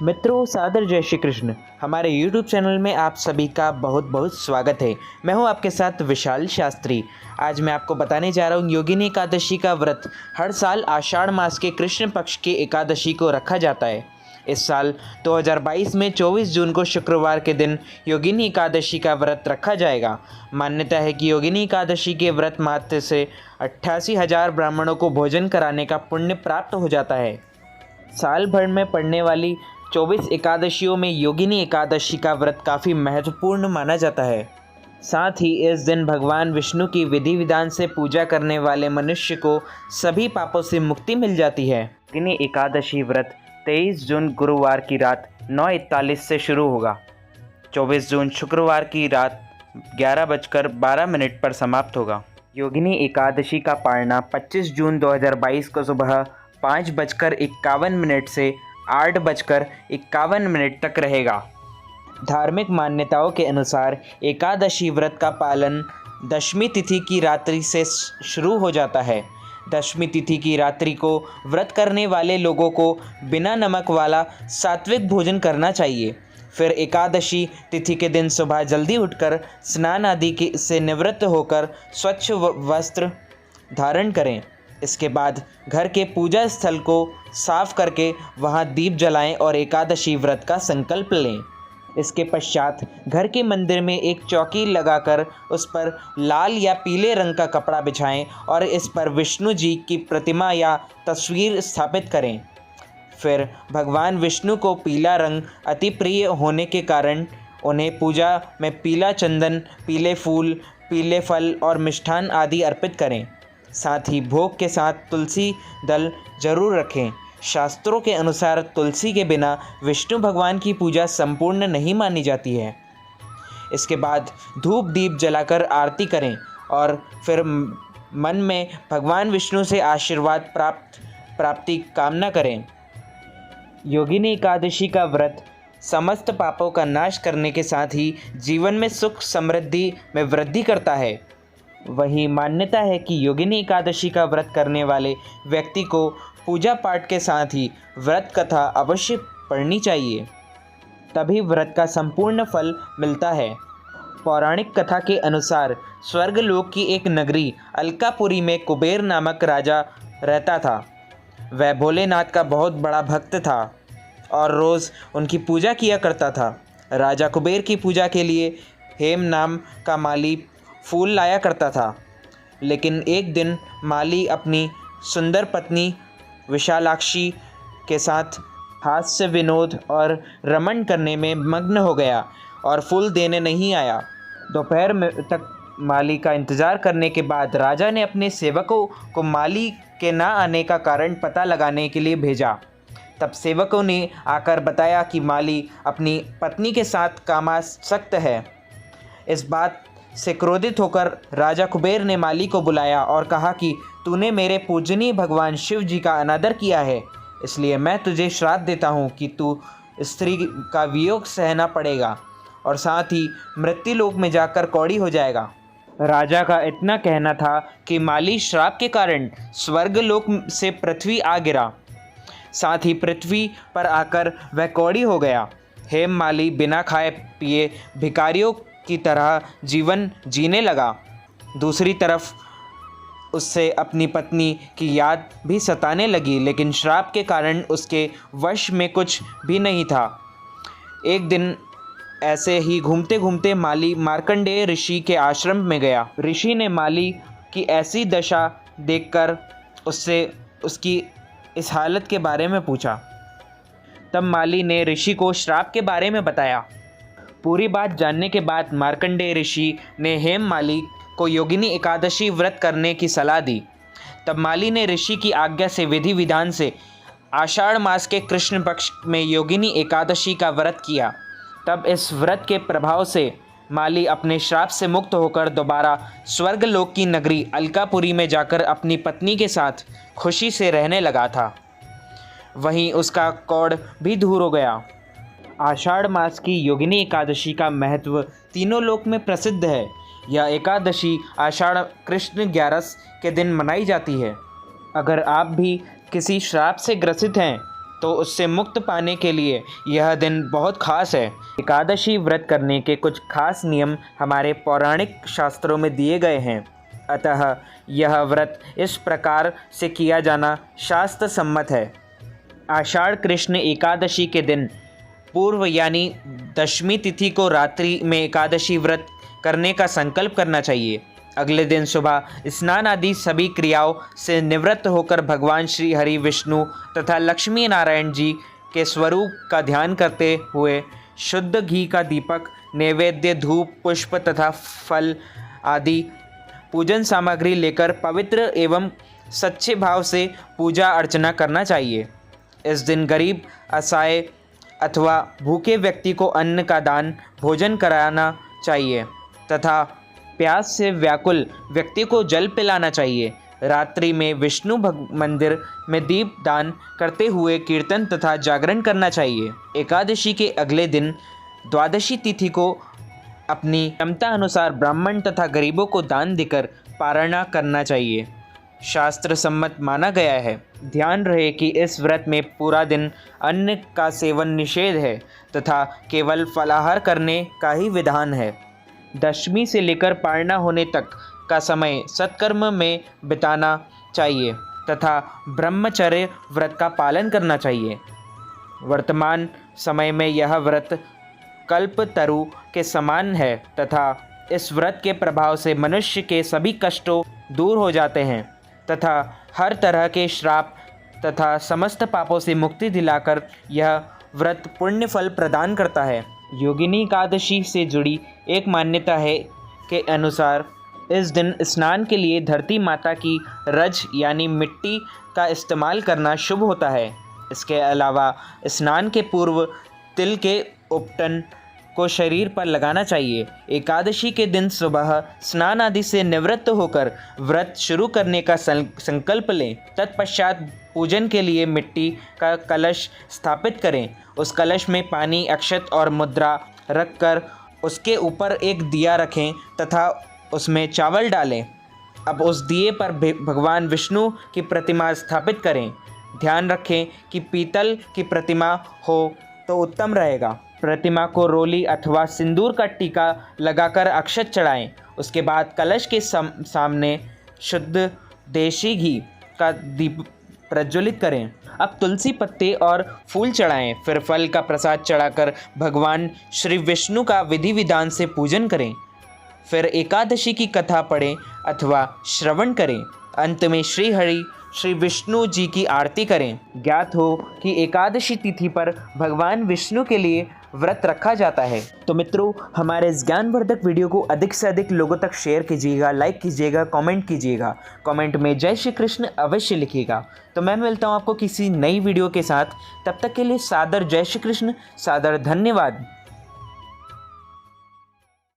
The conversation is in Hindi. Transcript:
मित्रों, सादर जय श्री कृष्ण। हमारे YouTube चैनल में आप सभी का बहुत बहुत स्वागत है। मैं हूं आपके साथ विशाल शास्त्री। आज मैं आपको बताने जा रहा हूं योगिनी एकादशी का व्रत हर साल आषाढ़ मास के कृष्ण पक्ष की एकादशी को रखा जाता है। इस साल 2022 में 24 जून को शुक्रवार के दिन योगिनी एकादशी का व्रत रखा जाएगा। मान्यता है कि योगिनी एकादशी के व्रत मात्र से 88,000 ब्राह्मणों को भोजन कराने का पुण्य प्राप्त हो जाता है। साल भर में पड़ने वाली 24 एकादशियों में योगिनी एकादशी का व्रत काफ़ी महत्वपूर्ण माना जाता है। साथ ही इस दिन भगवान विष्णु की विधि विधान से पूजा करने वाले मनुष्य को सभी पापों से मुक्ति मिल जाती है। योगिनी एकादशी व्रत 23 जून गुरुवार की रात 9:41 से शुरू होगा। 24 जून शुक्रवार की रात 11:12 पर समाप्त होगा। योगिनी एकादशी का पारणा 25 जून 2022 को सुबह 5:51 से 8:51 तक रहेगा। धार्मिक मान्यताओं के अनुसार एकादशी व्रत का पालन दशमी तिथि की रात्रि से शुरू हो जाता है। दशमी तिथि की रात्रि को व्रत करने वाले लोगों को बिना नमक वाला सात्विक भोजन करना चाहिए। फिर एकादशी तिथि के दिन सुबह जल्दी उठकर स्नान आदि से निवृत्त होकर स्वच्छ वस्त्र धारण करें। इसके बाद घर के पूजा स्थल को साफ करके वहां दीप जलाएं और एकादशी व्रत का संकल्प लें। इसके पश्चात घर के मंदिर में एक चौकी लगाकर उस पर लाल या पीले रंग का कपड़ा बिछाएं और इस पर विष्णु जी की प्रतिमा या तस्वीर स्थापित करें। फिर भगवान विष्णु को पीला रंग अति प्रिय होने के कारण उन्हें पूजा में पीला चंदन, पीले फूल, पीले फल और मिष्ठान आदि अर्पित करें। साथ ही भोग के साथ तुलसी दल जरूर रखें। शास्त्रों के अनुसार तुलसी के बिना विष्णु भगवान की पूजा संपूर्ण नहीं मानी जाती है। इसके बाद धूप दीप जलाकर आरती करें और फिर मन में भगवान विष्णु से आशीर्वाद प्राप्ति कामना करें। योगिनी एकादशी का व्रत समस्त पापों का नाश करने के साथ ही जीवन में सुख समृद्धि में वृद्धि करता है। वही मान्यता है कि योगिनी एकादशी का व्रत करने वाले व्यक्ति को पूजा पाठ के साथ ही व्रत कथा अवश्य पढ़नी चाहिए, तभी व्रत का संपूर्ण फल मिलता है। पौराणिक कथा के अनुसार स्वर्गलोक की एक नगरी अलकापुरी में कुबेर नामक राजा रहता था। वह भोलेनाथ का बहुत बड़ा भक्त था और रोज़ उनकी पूजा किया करता था। राजा कुबेर की पूजा के लिए हेम नाम का माली फूल लाया करता था, लेकिन एक दिन माली अपनी सुंदर पत्नी विशालाक्षी के साथ हास्य विनोद और रमण करने में मग्न हो गया और फूल देने नहीं आया। दोपहर में तक माली का इंतज़ार करने के बाद राजा ने अपने सेवकों को माली के ना आने का कारण पता लगाने के लिए भेजा। तब सेवकों ने आकर बताया कि माली अपनी पत्नी के साथ कामासक्त है। इस बात से क्रोधित होकर राजा कुबेर ने माली को बुलाया और कहा कि तूने मेरे पूजनीय भगवान शिव जी का अनादर किया है, इसलिए मैं तुझे श्राप देता हूँ कि तू स्त्री का वियोग सहना पड़ेगा और साथ ही मृत्युलोक में जाकर कौड़ी हो जाएगा। राजा का इतना कहना था कि माली श्राप के कारण स्वर्गलोक से पृथ्वी आ गिरा। साथ ही पृथ्वी पर आकर वह कौड़ी हो गया। हेम माली बिना खाए पिए भिखारियों की तरह जीवन जीने लगा। दूसरी तरफ उससे अपनी पत्नी की याद भी सताने लगी, लेकिन श्राप के कारण उसके वश में कुछ भी नहीं था। एक दिन ऐसे ही घूमते घूमते माली मार्कंडेय ऋषि के आश्रम में गया। ऋषि ने माली की ऐसी दशा देखकर उससे उसकी इस हालत के बारे में पूछा। तब माली ने ऋषि को श्राप के बारे में बताया। पूरी बात जानने के बाद मार्कंडेय ऋषि ने हेम माली को योगिनी एकादशी व्रत करने की सलाह दी। तब माली ने ऋषि की आज्ञा से विधि विधान से आषाढ़ मास के कृष्ण पक्ष में योगिनी एकादशी का व्रत किया। तब इस व्रत के प्रभाव से माली अपने श्राप से मुक्त होकर दोबारा स्वर्गलोक की नगरी अलकापुरी में जाकर अपनी पत्नी के साथ खुशी से रहने लगा था। वहीं उसका कौड़ भी दूर हो गया। आषाढ़ मास की योगिनी एकादशी का महत्व तीनों लोक में प्रसिद्ध है। यह एकादशी आषाढ़ कृष्ण 11 के दिन मनाई जाती है। अगर आप भी किसी श्राप से ग्रसित हैं तो उससे मुक्त पाने के लिए यह दिन बहुत खास है। एकादशी व्रत करने के कुछ खास नियम हमारे पौराणिक शास्त्रों में दिए गए हैं, अतः यह व्रत इस प्रकार से किया जाना शास्त्र सम्मत है। आषाढ़ कृष्ण एकादशी के दिन पूर्व यानी दशमी तिथि को रात्रि में एकादशी व्रत करने का संकल्प करना चाहिए। अगले दिन सुबह स्नान आदि सभी क्रियाओं से निवृत्त होकर भगवान श्री हरि, विष्णु तथा लक्ष्मी नारायण जी के स्वरूप का ध्यान करते हुए शुद्ध घी का दीपक, नैवेद्य, धूप, पुष्प तथा फल आदि पूजन सामग्री लेकर पवित्र एवं सच्चे भाव से पूजा अर्चना करना चाहिए। इस दिन गरीब, असहाय अथवा भूखे व्यक्ति को अन्न का दान, भोजन कराना चाहिए तथा प्यास से व्याकुल व्यक्ति को जल पिलाना चाहिए। रात्रि में विष्णु मंदिर में दीप दान करते हुए कीर्तन तथा जागरण करना चाहिए। एकादशी के अगले दिन द्वादशी तिथि को अपनी क्षमता अनुसार ब्राह्मण तथा गरीबों को दान देकर पारणा करना चाहिए, शास्त्र सम्मत माना गया है। ध्यान रहे कि इस व्रत में पूरा दिन अन्न का सेवन निषेध है तथा केवल फलाहार करने का ही विधान है। दशमी से लेकर पारणा होने तक का समय सत्कर्म में बिताना चाहिए तथा ब्रह्मचर्य व्रत का पालन करना चाहिए। वर्तमान समय में यह व्रत कल्पतरु के समान है तथा इस व्रत के प्रभाव से मनुष्य के सभी कष्टों दूर हो जाते हैं तथा हर तरह के श्राप तथा समस्त पापों से मुक्ति दिलाकर यह व्रत पुण्य फल प्रदान करता है। योगिनी एकादशी से जुड़ी एक मान्यता है के अनुसार इस दिन स्नान के लिए धरती माता की रज यानी मिट्टी का इस्तेमाल करना शुभ होता है। इसके अलावा स्नान के पूर्व तिल के उपटन को शरीर पर लगाना चाहिए। एकादशी के दिन सुबह स्नान आदि से निवृत्त होकर व्रत शुरू करने का संकल्प लें। तत्पश्चात पूजन के लिए मिट्टी का कलश स्थापित करें। उस कलश में पानी, अक्षत और मुद्रा रखकर उसके ऊपर एक दिया रखें तथा उसमें चावल डालें। अब उस दिए पर भगवान विष्णु की प्रतिमा स्थापित करें। ध्यान रखें कि पीतल की प्रतिमा हो तो उत्तम रहेगा। प्रतिमा को रोली अथवा सिंदूर का टीका लगाकर अक्षत चढ़ाएं। उसके बाद कलश के सामने शुद्ध देशी घी का दीप प्रज्वलित करें। अब तुलसी पत्ते और फूल चढ़ाएं। फिर फल का प्रसाद चढ़ाकर भगवान श्री विष्णु का विधि विधान से पूजन करें। फिर एकादशी की कथा पढ़ें अथवा श्रवण करें। अंत में श्री हरि, श्री विष्णु जी की आरती करें। ज्ञात हो कि एकादशी तिथि पर भगवान विष्णु के लिए व्रत रखा जाता है। तो मित्रों, हमारे इस ज्ञानवर्धक वीडियो को अधिक से अधिक लोगों तक शेयर कीजिएगा, लाइक कीजिएगा, कमेंट कीजिएगा। कमेंट में जय श्री कृष्ण अवश्य लिखिएगा। तो मैं मिलता हूँ आपको किसी नई वीडियो के साथ। तब तक के लिए सादर जय श्री कृष्ण, सादर धन्यवाद।